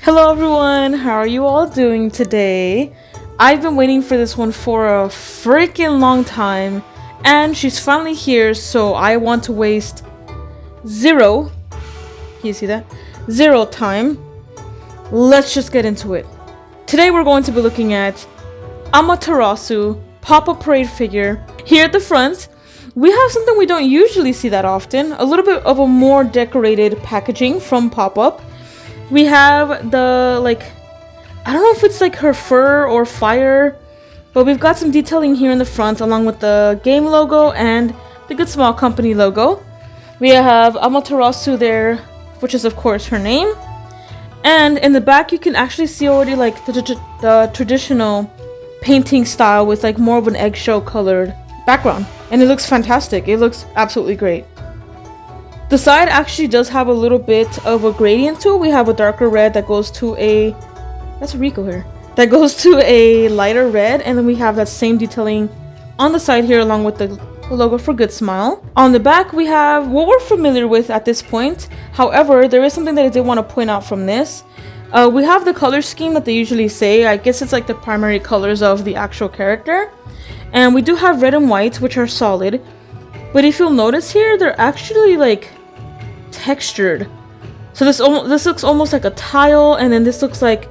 Hello everyone, how are you all doing today? I've been waiting for this one for a freaking long time, and she's finally here, so I want to waste zero, can you see that? Zero time. Let's just get into it. Today we're going to be looking at Amaterasu Popup Parade figure. Here at the front, we have something we don't usually see that often, a little bit of a more decorated packaging from Popup. We have the, I don't know if it's like her fur or fire, but we've got some detailing here in the front along with the game logo and the Good Small Company logo. We have Amaterasu there, which is of course her name. And in the back you can actually see already like the traditional painting style with like more of an eggshell colored background. And it looks fantastic. It looks absolutely great. The side actually does have a little bit of a gradient to it. We have a darker red that goes to a... That's Rico here. That goes to a lighter red. And then we have that same detailing on the side here along with the logo for Good Smile. On the back we have what we're familiar with at this point. However, there is something that I did want to point out from this. We have the color scheme that they usually say. I guess it's like the primary colors of the actual character. And we do have red and white, which are solid. But if you'll notice here, they're actually like textured. So this looks almost like a tile, and then this looks like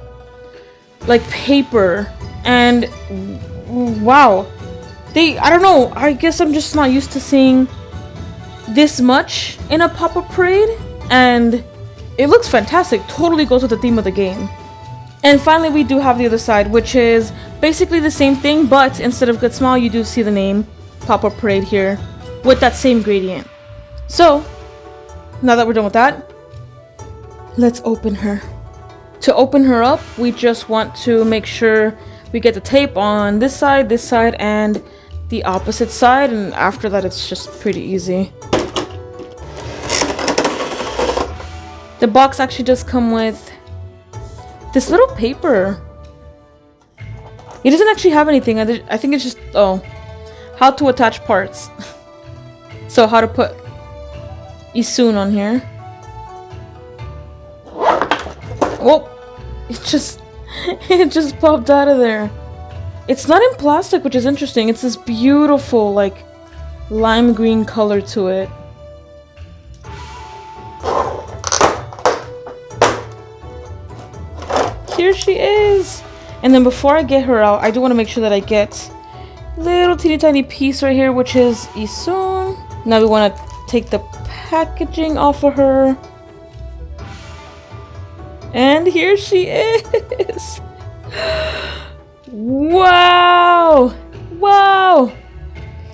paper. And wow, I don't know, I guess I'm just not used to seeing this much in a pop-up parade, and it looks fantastic. Totally goes with the theme of the game. And finally we do have the other side, which is basically the same thing, but instead of Good Smile you do see the name Pop-Up Parade here with that same gradient. So now that we're done with that, let's open her. To open her up, we just want to make sure we get the tape on this side, and the opposite side, and after that it's just pretty easy. The box actually does come with this little paper. It doesn't actually have anything. I think it's just, how to attach parts. So how to put Isun on here. Whoa! It just popped out of there. It's not in plastic, which is interesting. It's this beautiful, like, lime green color to it. Here she is! And then before I get her out, I do want to make sure that I get a little teeny tiny piece right here, which is Isun. Now we want to take the packaging off of her. And here she is! Wow! Wow!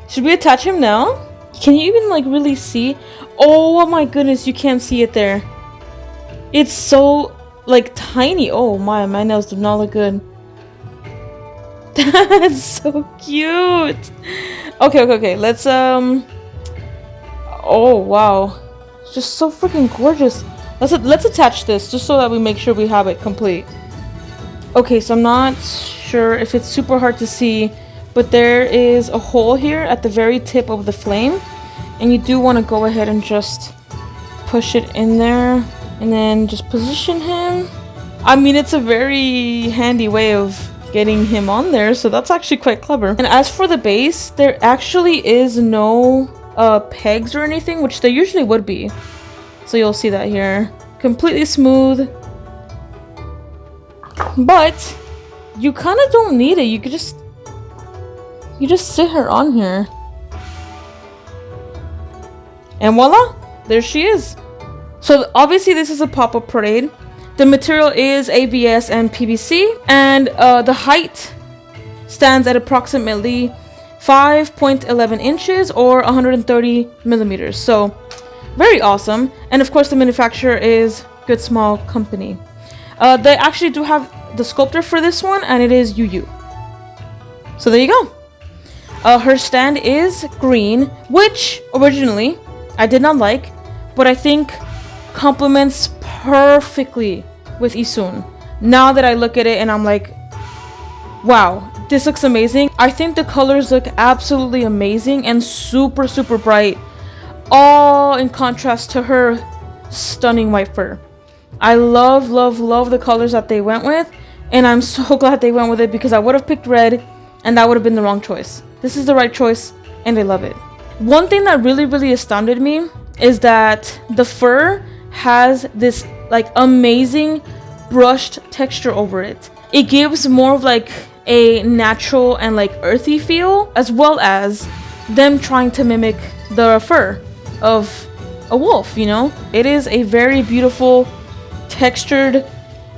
Should we attach him now? Can you even like really see? Oh my goodness, you can't see it there. It's so like tiny. Oh my nails do not look good. That's so cute. Okay. Let's oh wow, it's just so freaking gorgeous. Let's attach this just so that we make sure we have it complete. Okay, so I'm not sure if it's super hard to see, but there is a hole here at the very tip of the flame, and you do want to go ahead and just push it in there and then just position him. I mean, it's a very handy way of getting him on there, so that's actually quite clever. And as for the base, there actually is no pegs or anything, which there usually would be. So you'll see that here. Completely smooth. But you kind of don't need it. You just sit her on here. And voila! There she is. So obviously this is a pop-up parade. The material is ABS and PVC, and the height stands at approximately 5.11 inches or 130 millimeters. So very awesome. And of course the manufacturer is Good Small Company. They actually do have the sculptor for this one, and it is UU. So there you go. Her stand is green, which originally I did not like, but I think complements perfectly with Isun. Now that I look at it and I'm like, wow, this looks amazing. I think the colors look absolutely amazing and super bright, all in contrast to her stunning white fur. I love, love, love the colors that they went with. And I'm so glad they went with it because I would have picked red and that would have been the wrong choice. This is the right choice and I love it. One thing that really, really astounded me is that the fur has this like amazing brushed texture over it. It gives more of like a natural and like earthy feel, as well as them trying to mimic the fur of a wolf, you know? It is a very beautiful, textured,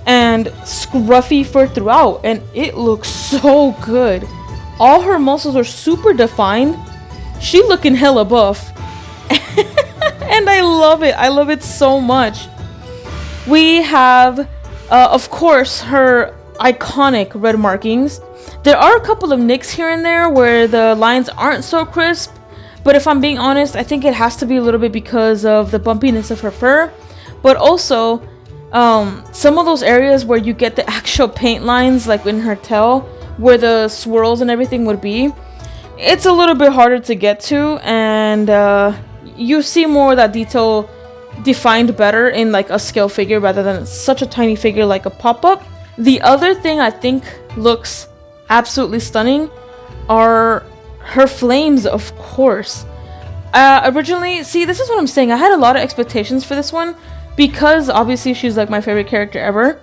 and scruffy fur throughout, and it looks so good. All her muscles are super defined. She looking hella buff. And I love it. I love it so much. We have, of course, her iconic red markings. There are a couple of nicks here and there where the lines aren't so crisp, but if I'm being honest, I think it has to be a little bit because of the bumpiness of her fur, but also some of those areas where you get the actual paint lines, like in her tail, where the swirls and everything would be, it's a little bit harder to get to, and you see more of that detail defined better in like a scale figure rather than such a tiny figure like a Popup. The other thing I think looks absolutely stunning are her flames, of course. Originally, see, this is what I'm saying. I had a lot of expectations for this one because obviously she's like my favorite character ever.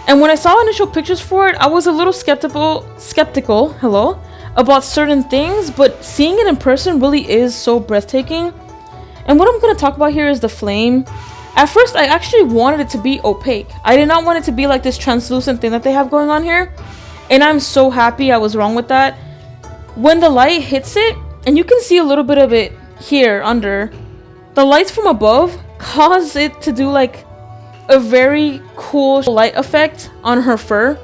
And when I saw initial pictures for it, I was a little skeptical, hello, about certain things, but seeing it in person really is so breathtaking. And what I'm going to talk about here is the flame. At first, I actually wanted it to be opaque. I did not want it to be like this translucent thing that they have going on here. And I'm so happy I was wrong with that. When the light hits it, and you can see a little bit of it here under, the lights from above cause it to do like a very cool light effect on her fur.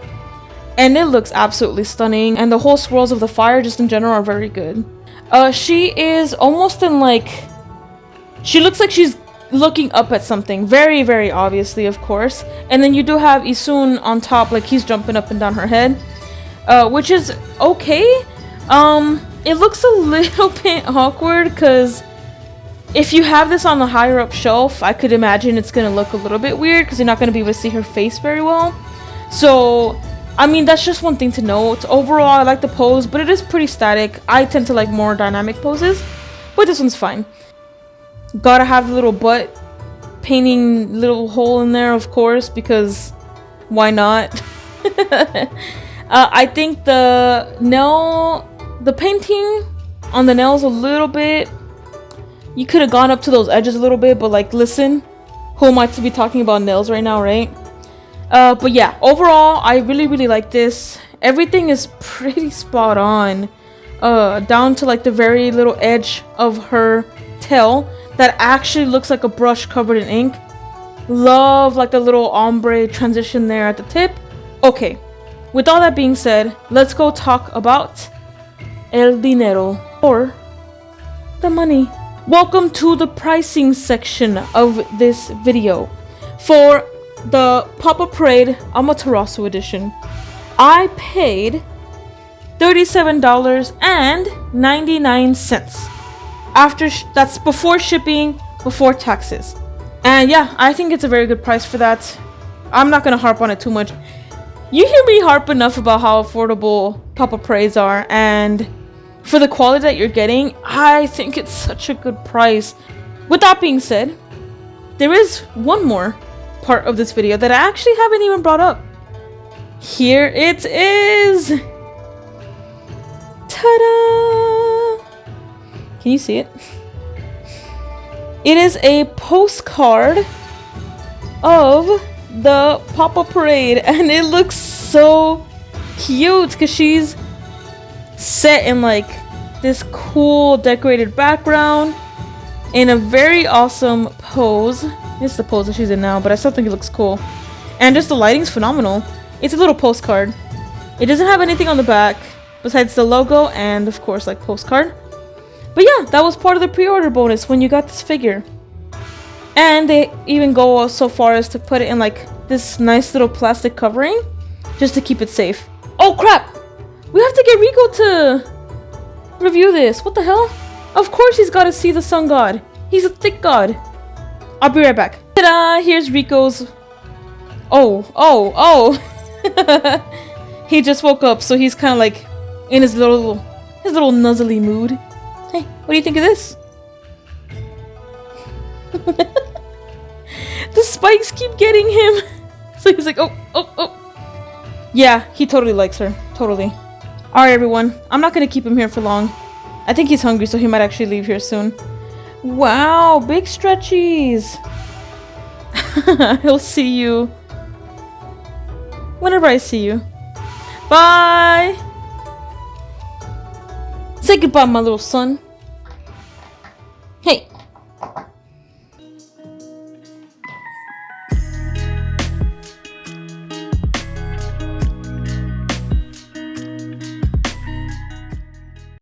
And it looks absolutely stunning. And the whole swirls of the fire just in general are very good. She is almost in like, she looks like she's looking up at something, very, very obviously, of course. And then you do have Isun on top, like he's jumping up and down her head, which is okay. It looks a little bit awkward because if you have this on the higher up shelf, I could imagine it's gonna look a little bit weird because you're not gonna be able to see her face very well. So, I mean, that's just one thing to note. Overall, I like the pose, but it is pretty static. I tend to like more dynamic poses, but this one's fine. Gotta have the little butt painting little hole in there, of course, because why not? I think the painting on the nails a little bit, you could have gone up to those edges a little bit, but like, listen, who am I to be talking about nails right now, right? But yeah, overall, I really, really like this. Everything is pretty spot on, down to like the very little edge of her tail that actually looks like a brush covered in ink. Love like the little ombre transition there at the tip. Okay, with all that being said, let's go talk about el dinero, or the money. Welcome to the pricing section of this video. For the Popup Parade Amaterasu edition, I paid $37.99. That's before shipping, before taxes. And yeah, I think it's a very good price for that. I'm not gonna harp on it too much. You hear me harp enough about how affordable Popup Parades are, and for the quality that you're getting, I think it's such a good price. With that being said, there is one more part of this video that I actually haven't even brought up. Here it is! Ta-da! Can you see it? It is a postcard of the Popup Parade, and it looks so cute because she's set in like this cool decorated background in a very awesome pose. It's the pose that she's in now, but I still think it looks cool. And just the lighting's phenomenal. It's a little postcard. It doesn't have anything on the back besides the logo and of course like postcard. But yeah, that was part of the pre-order bonus when you got this figure. And they even go so far as to put it in like this nice little plastic covering just to keep it safe. Oh crap! We have to get Rico to review this. What the hell? Of course he's got to see the sun god. He's a thick god. I'll be right back. Ta-da! Here's Rico's Oh, oh, oh! He just woke up, so he's kind of like in his little nuzzly mood. Hey, what do you think of this? The spikes keep getting him. So he's like, oh, oh, oh. Yeah, he totally likes her. Totally. Alright, everyone. I'm not gonna keep him here for long. I think he's hungry, so he might actually leave here soon. Wow, big stretchies. He'll see you whenever I see you. Bye! Say goodbye, my little son. Hey.